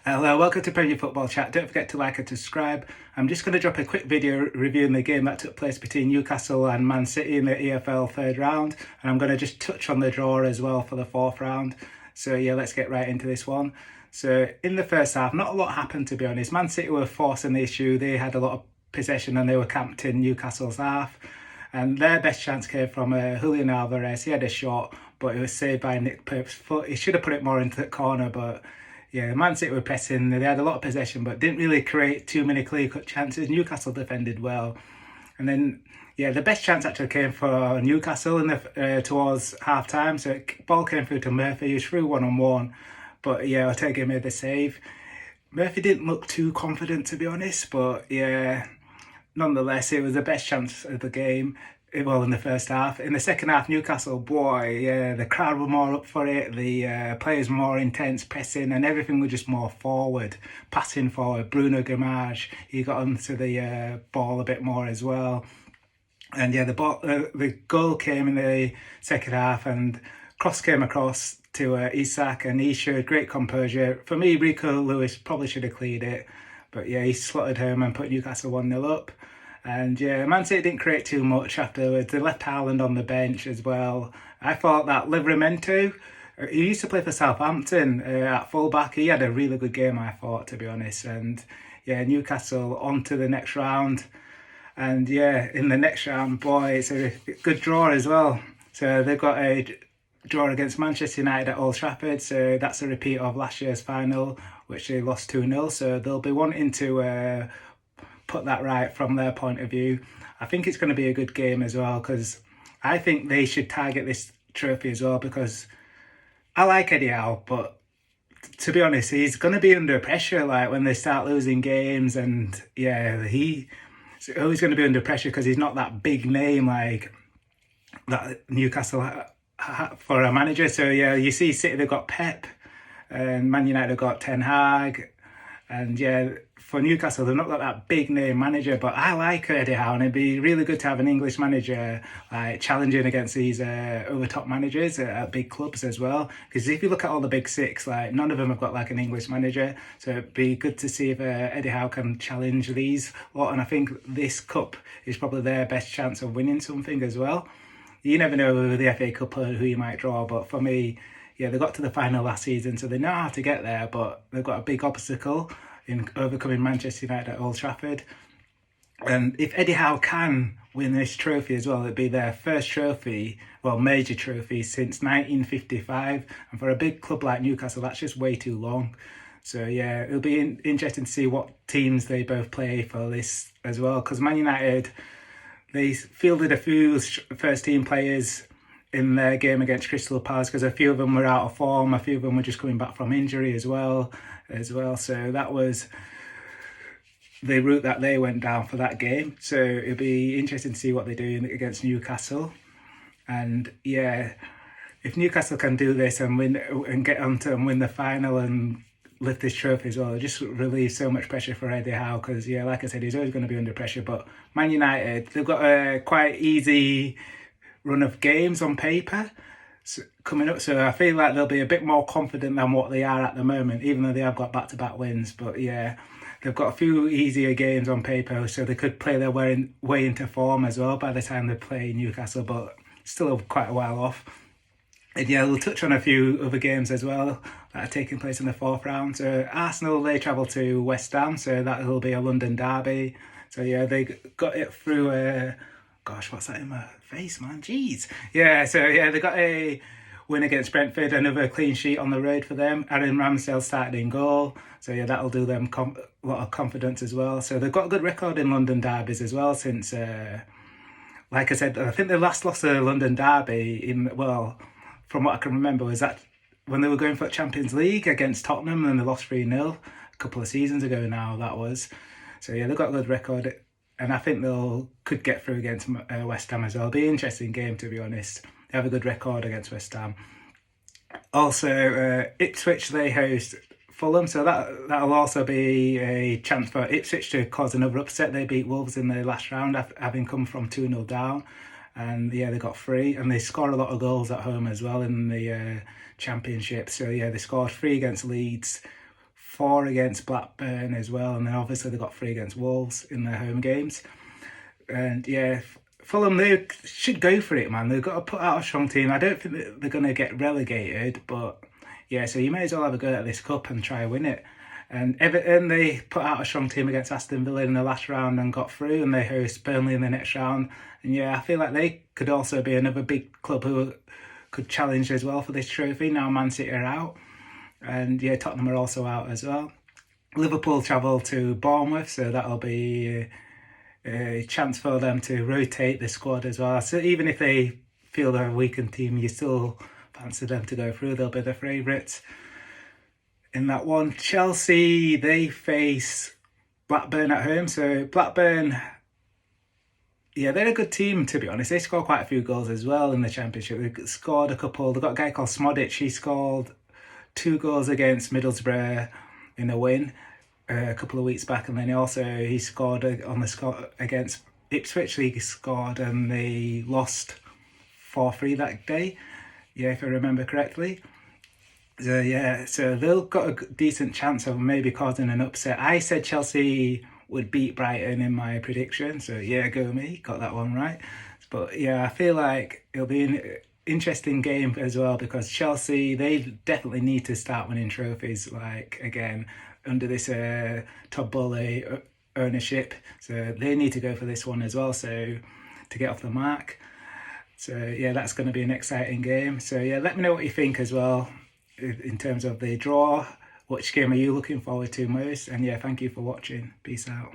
Hello, welcome to Premier Football Chat. Don't forget to like and subscribe. I'm just going to drop a quick video reviewing the game that took place between Newcastle and Man City in the EFL third round. And I'm going to just touch on the draw as well for the fourth round. So yeah, let's get right into this one. So in the first half, not a lot happened, to be honest. Man City were forcing the issue. They had a lot of possession and they were camped in Newcastle's half. And their best chance came from Julian Alvarez. He had a shot, but it was saved by Nick Pope's foot. He should have put it more into the corner, but yeah, Man City were pressing. They had a lot of possession, but didn't really create too many clear-cut chances. Newcastle defended well. And then, yeah, the best chance actually came for Newcastle in the towards half-time. So ball came through to Murphy. He was through one-on-one. But, yeah, Ortega made the save. Murphy didn't look too confident, to be honest. But, yeah, nonetheless, it was the best chance of the game. Well, in the first half. In the second half, Newcastle, boy, yeah, the crowd were more up for it. The players were more intense, pressing, and everything was just more forward, passing forward. Bruno Guimaraes, he got onto the ball a bit more as well. And yeah, the goal came in the second half, and cross came across to Isak, and he showed great composure. For me, Rico Lewis probably should have cleared it, but yeah, he slotted home and put Newcastle 1-0 up. And yeah, Man City didn't create too much afterwards. They left Haaland on the bench as well. I thought that Livramento, he used to play for Southampton at fullback. He had a really good game, I thought, to be honest. And yeah, Newcastle on to the next round. And yeah, in the next round, boy, it's a good draw as well. So they've got a draw against Manchester United at Old Trafford. So that's a repeat of last year's final, which they lost 2-0. So they'll be wanting to put that right from their point of view. I think it's going to be a good game as well, because I think they should target this trophy as well, because I like Eddie Howe, but to be honest, he's going to be under pressure like when they start losing games. And yeah, he's always going to be under pressure because he's not that big name like that Newcastle for a manager. So yeah, you see City, they've got Pep, and Man United have got Ten Hag. And yeah, for Newcastle, they've not got that big name manager, but I like Eddie Howe, and it'd be really good to have an English manager like challenging against these other top managers at big clubs as well. Because if you look at all the big six, like none of them have got like an English manager, so it'd be good to see if Eddie Howe can challenge these lot. And I think this cup is probably their best chance of winning something as well. You never know with the FA Cup who you might draw, but for me, yeah, they got to the final last season, so they know how to get there, but they've got a big obstacle in overcoming Manchester United at Old Trafford. And if Eddie Howe can win this trophy as well, it'd be their first trophy, well, major trophy since 1955. And for a big club like Newcastle, that's just way too long. So yeah, it'll be interesting to see what teams they both play for this as well, because Man United, they fielded a few first team players in their game against Crystal Palace, because a few of them were out of form, a few of them were just coming back from injury as well. So that was the route that they went down for that game. So it'll be interesting to see what they do against Newcastle. And yeah, if Newcastle can do this and win and get onto and win the final and lift this trophy as well, it just relieves so much pressure for Eddie Howe, because yeah, like I said, he's always going to be under pressure. But Man United, they've got a quite easy run of games on paper coming up, so I feel like they'll be a bit more confident than what they are at the moment, even though they have got back-to-back wins. But yeah, they've got a few easier games on paper, so they could play their way into form as well by the time they play Newcastle, but still quite a while off. And yeah, we'll touch on a few other games as well that are taking place in the fourth round. So Arsenal, they travel to West Ham, so that will be a London derby. So yeah, they got it through gosh, what's that in my face, man? Jeez. Yeah, so yeah, they got a win against Brentford, another clean sheet on the road for them. Aaron Ramsdale started in goal. So yeah, that'll do them a lot of confidence as well. So they've got a good record in London derbies as well since, like I said, I think the last loss to the London derby from what I can remember, was that when they were going for Champions League against Tottenham and they lost 3-0 a couple of seasons ago now, that was. So yeah, they've got a good record. And I think could get through against West Ham as well. It'll be an interesting game, to be honest. They have a good record against West Ham. Also, Ipswich, they host Fulham, so that'll also be a chance for Ipswich to cause another upset. They beat Wolves in the last round, having come from 2-0 down. And yeah, they got 3, and they score a lot of goals at home as well in the Championship. So yeah, they scored 3 against Leeds, 4 against Blackburn as well, and then obviously they got 3 against Wolves in their home games. And yeah, Fulham, they should go for it, man. They've got to put out a strong team. I don't think that they're going to get relegated, but yeah, so you may as well have a go at this cup and try and win it. And Everton, they put out a strong team against Aston Villa in the last round and got through, and they host Burnley in the next round. And yeah, I feel like they could also be another big club who could challenge as well for this trophy. Now Man City are out, and yeah, Tottenham are also out as well. Liverpool travel to Bournemouth, so that'll be a chance for them to rotate the squad as well. So even if they feel they're a weakened team, you still fancy them to go through. They'll be the favourites in that one. Chelsea, they face Blackburn at home. So Blackburn, yeah, they're a good team, to be honest. They score quite a few goals as well in the Championship. They scored a couple. They've got a guy called Smodic. He scored 2 goals against Middlesbrough in a win a couple of weeks back, and then he scored on the score against Ipswich. He scored and they lost 4-3 that day, yeah, if I remember correctly. So yeah, so they've got a decent chance of maybe causing an upset. I said Chelsea would beat Brighton in my prediction, so yeah, go me, got that one right. But yeah, I feel like it'll be an interesting game as well, because Chelsea, they definitely need to start winning trophies, like again under this Todd Bowley ownership. So they need to go for this one as well, so to get off the mark. So yeah, that's going to be an exciting game. So yeah, let me know what you think as well in terms of the draw. Which game are you looking forward to most? And yeah, thank you for watching. Peace out.